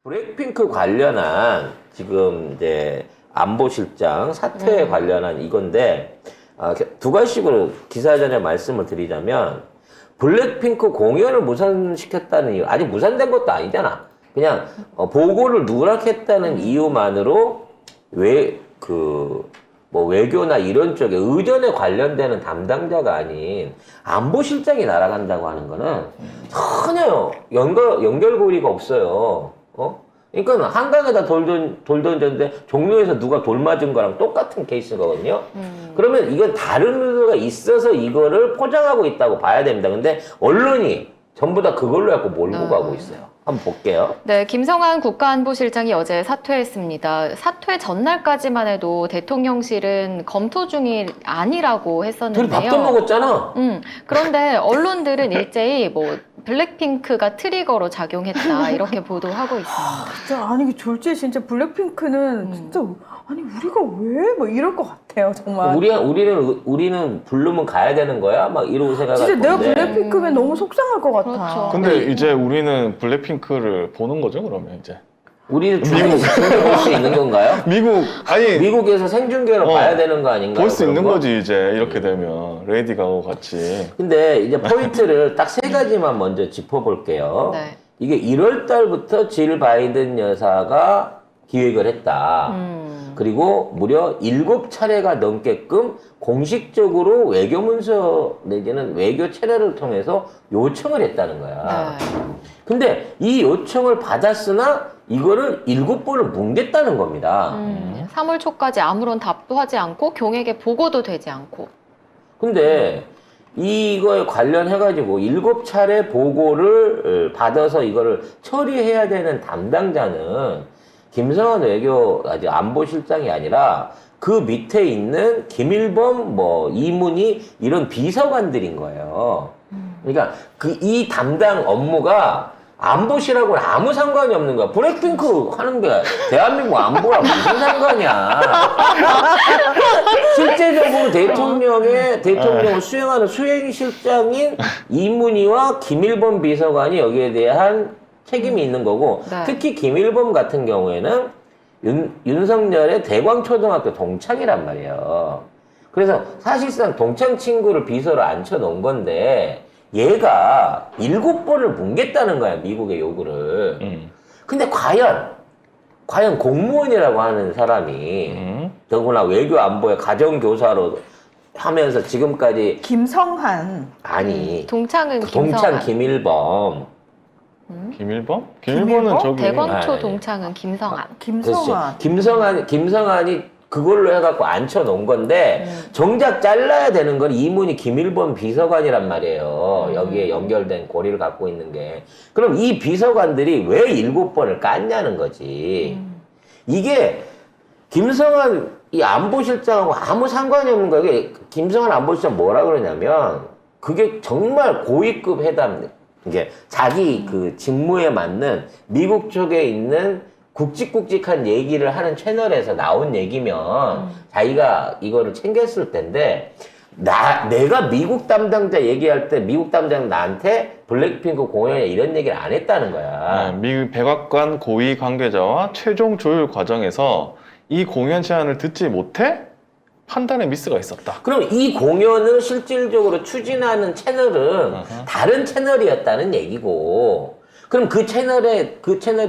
블랙핑크 관련한 지금 이제 안보실장 사퇴에 관련한 이건데 두 가지식으로 기사 전에 말씀을 드리자면 블랙핑크 공연을 무산시켰다는 이유 아직 무산된 것도 아니잖아. 그냥 보고를 누락했다는 이유만으로 뭐 외교나 이런 쪽에 의전에 관련되는 담당자가 아닌 안보실장이 날아간다고 하는 거는 전혀 연결고리가 없어요. 그러니까 한강에다 돌 던졌는데 종로에서 누가 돌 맞은 거랑 똑같은 케이스거든요. 그러면 이건 다른 의도가 있어서 이거를 포장하고 있다고 봐야 됩니다. 근데 언론이 전부 다 그걸로 해갖고 몰고 가고 있어요. 한번 볼게요. 네, 김성한 국가안보실장이 어제 사퇴했습니다. 사퇴 전날까지만 해도 대통령실은 검토 중이 아니라고 둘이 했었는데요. 밥도 먹었잖아. 그런데 언론들은 일제히 뭐 블랙핑크가 트리거로 작용했다 이렇게 보도하고 있습니다. 진짜 아니 이게 졸지에 진짜 블랙핑크는 진짜 아니 우리가 왜 뭐 이럴 것 같아요 정말. 우리는 부르면 가야 되는 거야? 막 이러고 생각할 진짜 내가 건데. 블랙핑크면 너무 속상할 것 같아. 그렇죠. 근데 이제 우리는 블랙핑크를 보는 거죠, 그러면 이제. 우리는 중계 볼 수 있는 건가요? 미국에서 생중계로 봐야 되는 거 아닌가요? 볼 수 있는 거? 거지, 이제. 이렇게 되면. 레이디 가고 같이. 근데 이제 포인트를 딱 세 가지만 먼저 짚어볼게요. 네. 이게 1월 달부터 질 바이든 여사가 기획을 했다. 그리고 무려 7차례가 넘게끔 공식적으로 외교문서 내지는 외교 채널을 통해서 요청을 했다는 거야. 네. 근데 이 요청을 받았으나 이거를 7번을 뭉갰다는 겁니다. 3월 초까지 아무런 답도 하지 않고 경에게 보고도 되지 않고. 근데 이거에 관련해가지고 7차례 보고를 받아서 이거를 처리해야 되는 담당자는 김성한 안보실장이 아니라 그 밑에 있는 김일범, 이문희 이런 비서관들인 거예요. 그러니까 이 담당 업무가 안보실하고는 아무 상관이 없는 거야. 블랙핑크 하는 게 대한민국 안보랑 무슨 상관이야. 실제적으로 대통령을 수행하는 수행실장인 이문희와 김일범 비서관이 여기에 대한 책임이 있는 거고, 네. 특히 김일범 같은 경우에는 윤석열의 대광초등학교 동창이란 말이에요. 그래서 사실상 동창 친구를 비서로 앉혀놓은 건데 얘가 7번을 뭉갰다는 거야, 미국의 요구를. 근데 과연 공무원이라고 하는 사람이 더구나 외교 안보의 가정교사로 하면서 지금까지 김성한. 아니 동창은 동창 김성한. 김일범? 김일범? 김일범은 저기. 대광초 아니. 동창은 김성한. 김성한. 김성한이 그걸로 해갖고 앉혀놓은 건데 정작 잘라야 되는 건 이문희 김일범 비서관이란 말이에요. 여기에 연결된 고리를 갖고 있는 게. 그럼 이 비서관들이 왜 7번을 깠냐는 거지. 이게 김성한 이 안보실장하고 아무 상관이 없는 거야. 이게 김성한 안보실장 뭐라 그러냐면 그게 정말 고위급 회담, 이게 자기 그 직무에 맞는 미국 쪽에 있는 굵직굵직한 얘기를 하는 채널에서 나온 얘기면 자기가 이거를 챙겼을 텐데 내가 미국 담당자 얘기할 때 미국 담당 나한테 블랙핑크 공연에 이런 얘기를 안 했다는 거야. 미국 백악관 고위 관계자와 최종 조율 과정에서 이 공연 제안을 듣지 못해 판단에 미스가 있었다. 그럼 이 공연을 실질적으로 추진하는 채널은 다른 채널이었다는 얘기고, 그럼 그 채널이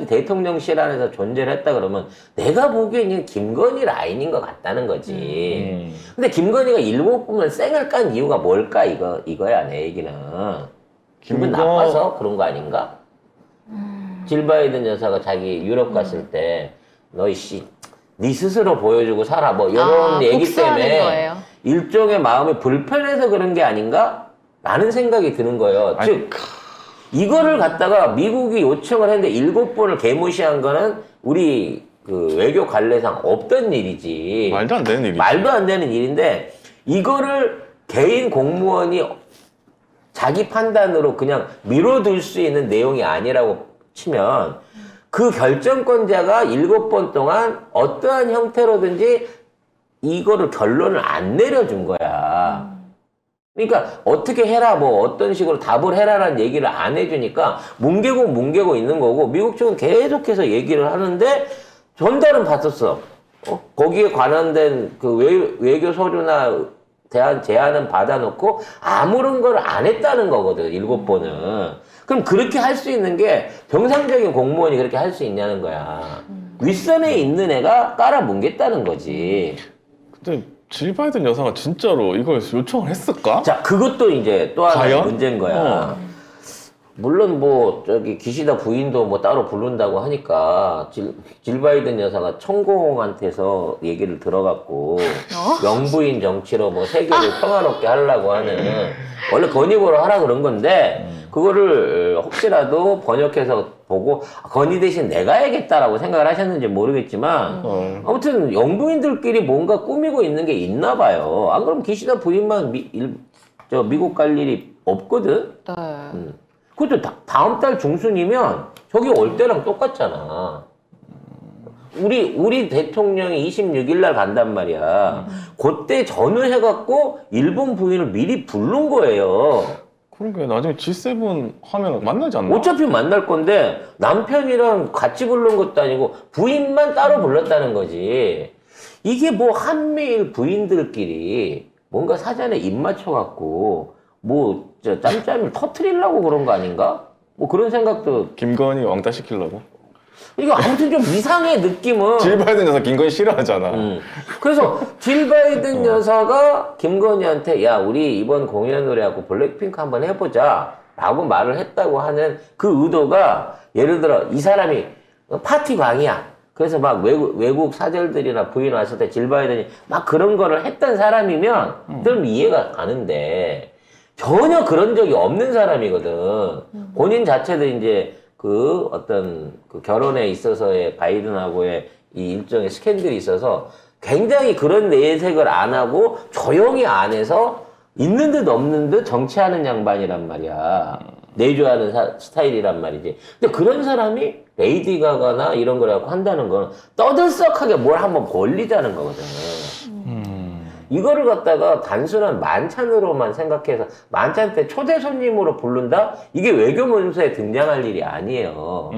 대통령실 안에서 존재를 했다 그러면 내가 보기에는 김건희 라인인 것 같다는 거지. 근데 김건희가 7번을 쌩을 깐 이유가 뭘까, 이거야, 내 얘기는. 기분 나빠서 그런 거 아닌가? 질 바이든 여사가 자기 유럽 갔을 때, 네 스스로 보여주고 살아. 뭐, 이런 얘기 복수하는 때문에 거예요. 일종의 마음이 불편해서 그런 게 아닌가? 라는 생각이 드는 거예요. 즉, 이거를 갖다가 미국이 요청을 했는데 7번을 개무시한 거는 우리 그 외교 관례상 없던 일이지. 말도 안 되는 일이지. 말도 안 되는 일인데, 이거를 개인 공무원이 자기 판단으로 그냥 미뤄둘 수 있는 내용이 아니라고 치면 그 결정권자가 7번 동안 어떠한 형태로든지 이거를 결론을 안 내려준 거야. 그러니까 어떻게 해라 뭐 어떤 식으로 답을 해라라는 얘기를 안 해주니까 뭉개고 있는 거고 미국 측은 계속해서 얘기를 하는데 전달은 받았어. 거기에 관련된 그 외교 서류나 대한 제안은 받아놓고 아무런 걸 안 했다는 거거든 7번은. 그럼 그렇게 할 수 있는 게 정상적인 공무원이 그렇게 할 수 있냐는 거야. 윗선에 있는 애가 깔아뭉갰다는 거지. 근데 질 바이든 여사가 진짜로 이걸 요청을 했을까? 자, 그것도 이제 또 하나의 과연? 문제인 거야. 물론 뭐 저기 기시다 부인도 뭐 따로 부른다고 하니까 질 바이든 여사가 천공한테서 얘기를 들어갔고 영부인 정치로 뭐 세계를 평화롭게 하려고 하는 원래 건의고를 하라 그런 건데 그거를 혹시라도 번역해서 보고 건의 대신 내가 해야겠다라고 생각을 하셨는지 모르겠지만 아무튼 영부인들끼리 뭔가 꾸미고 있는 게 있나 봐요. 안 그러면 기시다 부인만 미국 갈 일이 없거든. 네. 그것도 다음 달 중순이면 저기 올 때랑 똑같잖아. 우리 대통령이 26일 날 간단 말이야. 그때 전후해갖고 일본 부인을 미리 부른 거예요. 그러게 나중에 G7 하면 만나지 않나? 어차피 만날 건데 남편이랑 같이 부른 것도 아니고 부인만 따로 불렀다는 거지. 이게 뭐 한미일 부인들끼리 뭔가 사전에 입 맞춰갖고 뭐 짬짬이 터트리려고 그런 거 아닌가? 뭐 그런 생각도. 김건희 왕따 시키려고? 이거 아무튼 좀 이상해 느낌은. 질 바이든 여사 김건희 싫어하잖아. 그래서 질 바이든 여사가 김건희한테 야 우리 이번 공연을 해갖고 블랙핑크 한번 해보자 라고 말을 했다고 하는 그 의도가 예를 들어 이 사람이 파티광이야. 그래서 막 외국 사절들이나 부인 왔을 때 질 바이든이 막 그런 거를 했던 사람이면 그럼 이해가 가는데 전혀 그런 적이 없는 사람이거든. 본인 자체도 이제 그 어떤 그 결혼에 있어서의 바이든하고의 이 일종의 스캔들이 있어서 굉장히 그런 내색을 안 하고 조용히 안 해서 있는 듯 없는 듯 정치하는 양반이란 말이야. 내조하는 스타일이란 말이지. 근데 그런 사람이 레이디 가가나 이런 걸 갖고 한다는 건 떠들썩하게 뭘 한번 벌리자는 거거든. 이거를 갖다가 단순한 만찬으로만 생각해서 만찬 때 초대 손님으로 부른다? 이게 외교 문서에 등장할 일이 아니에요.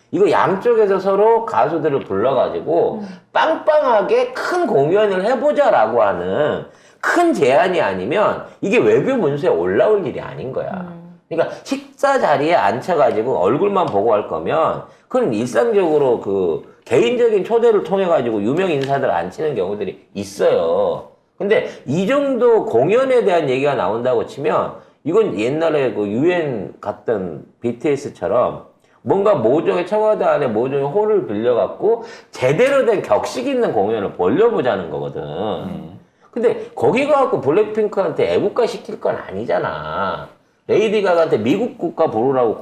이거 양쪽에서 서로 가수들을 불러가지고 빵빵하게 큰 공연을 해보자라고 하는 큰 제안이 아니면 이게 외교 문서에 올라올 일이 아닌 거야. 그러니까 식사 자리에 앉혀가지고 얼굴만 보고 할 거면 그건 일상적으로 그 개인적인 초대를 통해가지고 유명 인사들 앉히는 경우들이 있어요. 근데 이 정도 공연에 대한 얘기가 나온다고 치면 이건 옛날에 그 유엔 갔던 BTS처럼 뭔가 모종의 청와대 안에 모종의 홀을 빌려갖고 제대로 된 격식 있는 공연을 벌려보자는 거거든. 근데 거기 가갖고 블랙핑크한테 애국가 시킬 건 아니잖아. 레이디 가가한테 미국 국가 부르라고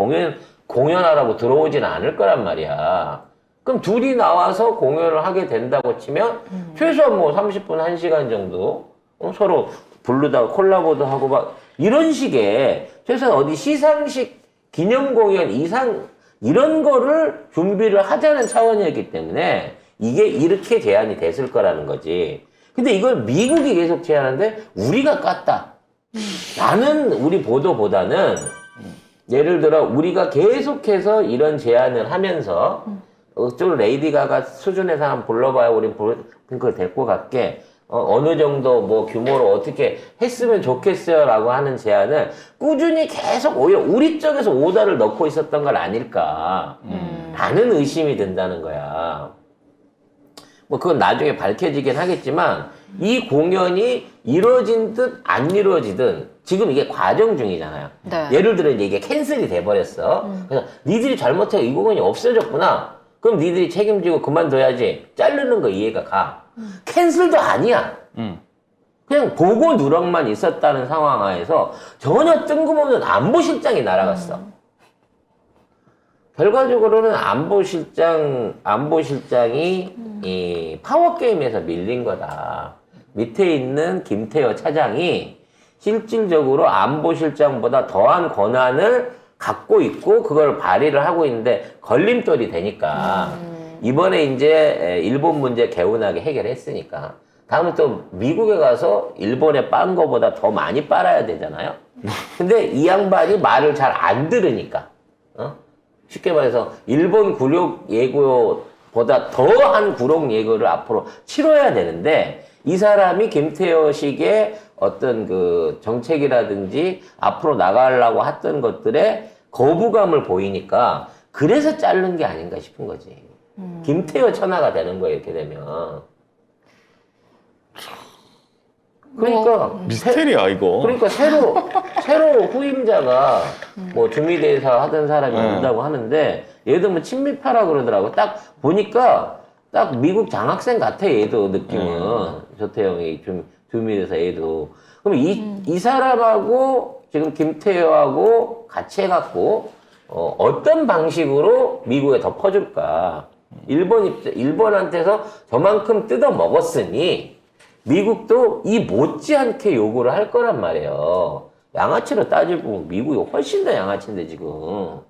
공연하라고 들어오진 않을 거란 말이야. 그럼 둘이 나와서 공연을 하게 된다고 치면 최소한 뭐 30분, 1시간 정도 서로 부르다가 콜라보도 하고 막 이런 식의 최소한 어디 시상식 기념 공연 이상 이런 거를 준비를 하자는 차원이었기 때문에 이게 이렇게 제안이 됐을 거라는 거지. 근데 이걸 미국이 계속 제안하는데 우리가 깠다. 나는 우리 보도보다는 예를 들어 우리가 계속해서 이런 제안을 하면서 좀 레이디 가가 수준에서 한번 불러봐야 우리 핑크를 데리고 갈게. 어느 정도 뭐 규모로 어떻게 했으면 좋겠어요 라고 하는 제안을 꾸준히 계속 오히려 우리 쪽에서 오더를 넣고 있었던 건 아닐까 라는 의심이 든다는 거야. 뭐 그건 나중에 밝혀지긴 하겠지만 이 공연이 이루어진 듯 안 이루어지든 지금 이게 과정 중이잖아요. 네. 예를 들어 이제 이게 캔슬이 돼버렸어. 그래서 니들이 잘못해 이 공연이 없어졌구나. 그럼 니들이 책임지고 그만둬야지. 자르는 거 이해가 가. 캔슬도 아니야. 그냥 보고 누락만 있었다는 상황 하에서 전혀 뜬금없는 안보실장이 날아갔어. 결과적으로는 안보실장이 이 파워게임에서 밀린 거다. 밑에 있는 김태호 차장이 실질적으로 안보실장보다 더한 권한을 갖고 있고 그걸 발휘를 하고 있는데 걸림돌이 되니까 이번에 이제 일본 문제 개운하게 해결했으니까 다음에 또 미국에 가서 일본에 빤 거보다 더 많이 빨아야 되잖아요. 근데 이 양반이 말을 잘 안 들으니까, 쉽게 말해서 일본 굴욕 예고보다 더한 굴욕 예고를 앞으로 치러야 되는데, 이 사람이 김태효식의 어떤 그 정책이라든지 앞으로 나가려고 했던 것들에 거부감을 보이니까 그래서 자른 게 아닌가 싶은 거지. 김태효 천하가 되는 거예요, 이렇게 되면. 그러니까 미스테리야 이거. 그러니까 새로 후임자가 뭐 주미대사 하던 사람이 온다고 하는데 얘도 뭐 친미파라 그러더라고. 딱 보니까 딱 미국 장학생 같아, 얘도 느낌은. 조태영이 주미대사 얘도. 그럼 이 사람하고 지금 김태효하고 같이 해갖고 어떤 방식으로 미국에 더 퍼줄까? 일본한테서 저만큼 뜯어 먹었으니 미국도 이 못지않게 요구를 할 거란 말이에요. 양아치로 따지고 미국이 훨씬 더 양아치인데 지금.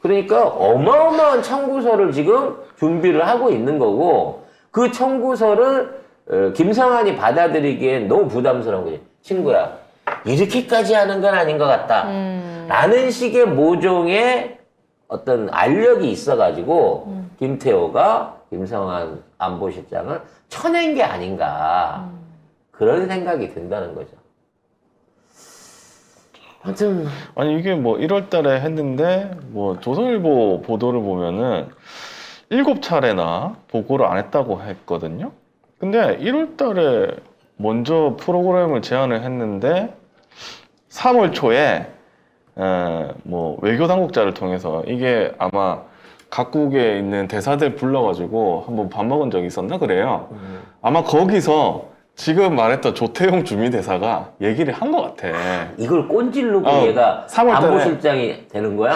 그러니까 어마어마한 청구서를 지금 준비를 하고 있는 거고, 그 청구서를 김성한이 받아들이기엔 너무 부담스러운 거지. 친구야, 이렇게까지 하는 건 아닌 것 같다. 라는 식의 모종의 어떤 알력이 있어가지고 김태호가 김성한 안보실장을 쳐낸 게 아닌가. 그런 생각이 든다는 거죠. 하여튼 아니 이게 뭐 1월 달에 했는데 뭐 조선일보 보도를 보면은 7차례나 보고를 안 했다고 했거든요. 근데 1월 달에 먼저 프로그램을 제안을 했는데 3월 초에 뭐 외교 당국자를 통해서, 이게 아마 각국에 있는 대사들 불러가지고 한번 밥 먹은 적이 있었나 그래요. 아마 거기서 지금 말했던 조태용 주미대사가 얘기를 한 것 같아. 이걸 꼰질르고 얘가 3월 달에. 안보실장이 되는 거야?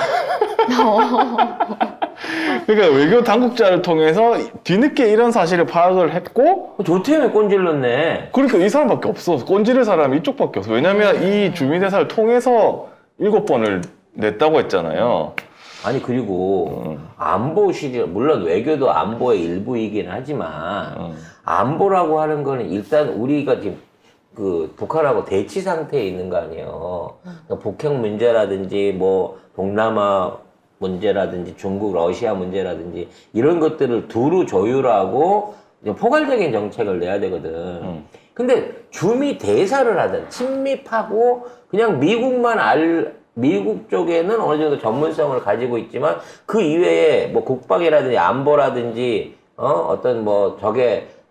그러니까 외교 당국자를 통해서 뒤늦게 이런 사실을 파악을 했고, 조태용이 꼰질렀네. 그러니까 이 사람밖에 없어. 꼰지를 사람이 이쪽밖에 없어. 왜냐면 이 주미대사를 통해서 7번을 냈다고 했잖아요. 아니 그리고 안보실이 물론 외교도 안보의 일부이긴 하지만 안보라고 하는 거는 일단 우리가 지금 그 북한하고 대치 상태에 있는 거 아니에요. 그러니까 북핵 문제라든지 뭐 동남아 문제라든지 중국 러시아 문제라든지 이런 것들을 두루 조율하고 포괄적인 정책을 내야 되거든. 근데 주미 대사를 하든 친미파고 그냥 미국 쪽에는 어느 정도 전문성을 가지고 있지만 그 이외에 뭐 국방이라든지 안보라든지 어떤 뭐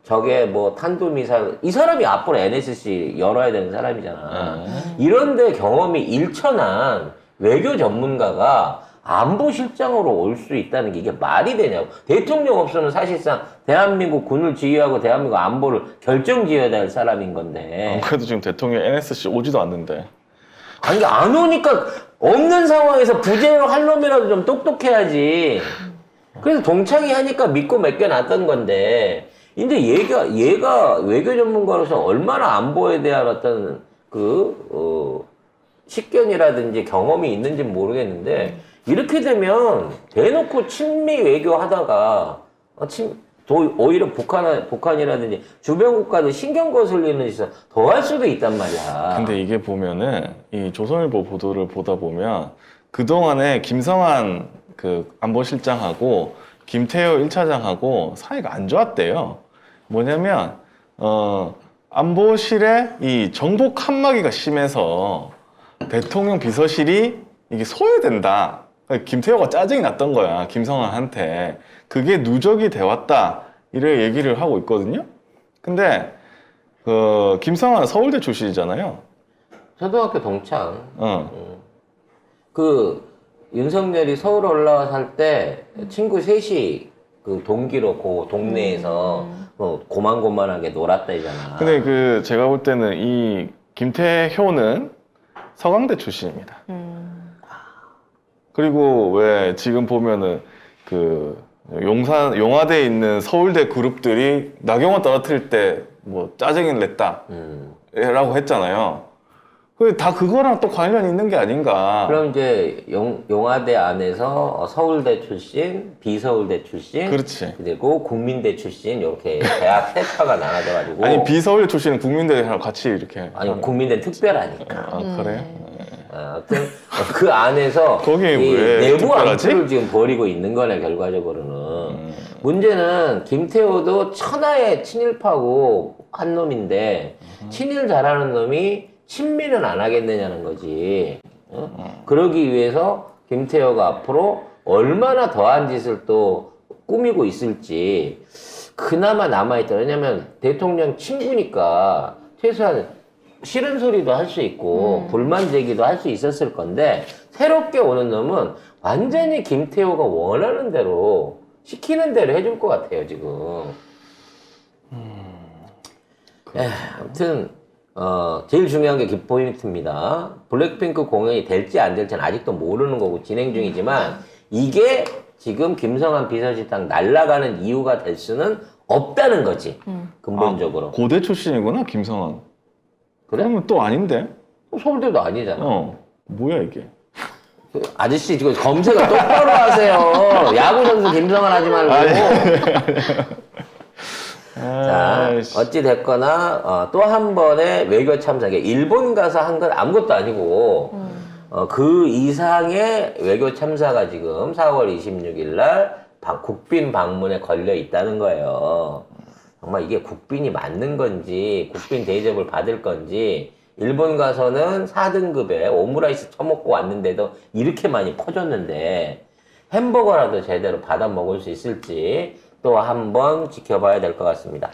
저게 뭐 탄도미사일, 이 사람이 앞으로 NSC 열어야 되는 사람이잖아. 이런데 경험이 일천한 외교 전문가가 안보실장으로 올 수 있다는 게 이게 말이 되냐고. 대통령 없으면 사실상 대한민국 군을 지휘하고 대한민국 안보를 결정지어야 될 사람인 건데. 그래도 지금 대통령 NSC 오지도 않는데. 아니 안 오니까 없는 상황에서 부재로 할 놈이라도 좀 똑똑해야지. 그래서 동창이 하니까 믿고 맡겨놨던 건데, 이제 얘가 외교 전문가로서 얼마나 안보에 대한 어떤 식견이라든지 경험이 있는지 모르겠는데, 이렇게 되면 대놓고 친미 외교 하다가 오히려 북한이라든지 주변 국가들 신경 거슬리는 짓을 더 할 수도 있단 말이야. 근데 이게 보면은 이 조선일보 보도를 보다 보면 그동안에 김성한 그 안보실장하고 김태효 1차장하고 사이가 안 좋았대요. 뭐냐면 안보실에 이 정보 칸막이가 심해서 대통령 비서실이 이게 소외된다. 김태효가 짜증이 났던 거야, 김성한한테. 그게 누적이 돼왔다, 이래 얘기를 하고 있거든요. 근데 김성한은 서울대 출신이잖아요. 초등학교 동창. 그 윤석열이 서울 올라와 살 때 친구 셋이 그 동기로 그 동네에서 고만고만하게 놀았다잖아. 근데 제가 볼 때는 이 김태효는 서강대 출신입니다. 그리고 왜 지금 보면은 용화대에 있는 서울대 그룹들이 나경원 떨어뜨릴 때 뭐 짜증을 냈다 라고 했잖아요. 다 그거랑 또 관련이 있는 게 아닌가. 그럼 이제 용화대 안에서 서울대 출신, 비서울대 출신, 그렇지. 그리고 국민대 출신 이렇게 대학 세파가 나눠져가지고 아니 비서울 출신은 국민대랑 같이 이렇게. 아니 국민대 특별하니까. 아 그래? 아무튼 그 안에서 거기에 이 왜 내부 특별하지? 암투를 지금 벌이고 있는 거네 결과적으로는. 문제는 김태호도 천하의 친일파고 한 놈인데 친일 잘하는 놈이 친미는 안 하겠느냐는 거지. 그러기 위해서 김태호가 앞으로 얼마나 더한 짓을 또 꾸미고 있을지 그나마 남아있다. 왜냐면 대통령 친구니까 최소한 싫은 소리도 할 수 있고 불만 제기도 할 수 있었을 건데 새롭게 오는 놈은 완전히 김태호가 원하는 대로 시키는 대로 해줄 것 같아요 지금. 아무튼 제일 중요한 게 포인트입니다. 블랙핑크 공연이 될지 안 될지는 아직도 모르는 거고 진행 중이지만 이게 지금 김성한 비서실장 날아가는 이유가 될 수는 없다는 거지 근본적으로. 고대 출신이구나 김성환. 그래? 그러면 또 아닌데? 서울대도 아니잖아. 뭐야 이게? 아저씨 지금 검색을 똑바로 하세요. 야구 선수 김성환 하지 말고. 자, 어찌 됐거나 또 한 번의 외교 참사에 일본 가서 한 건 아무것도 아니고 그 이상의 외교 참사가 지금 4월 26일 날 국빈 방문에 걸려 있다는 거예요. 정말 이게 국빈이 맞는 건지 국빈 대접을 받을 건지 일본 가서는 4등급에 오므라이스 처먹고 왔는데도 이렇게 많이 퍼줬는데 햄버거라도 제대로 받아 먹을 수 있을지 또 한 번 지켜봐야 될 것 같습니다.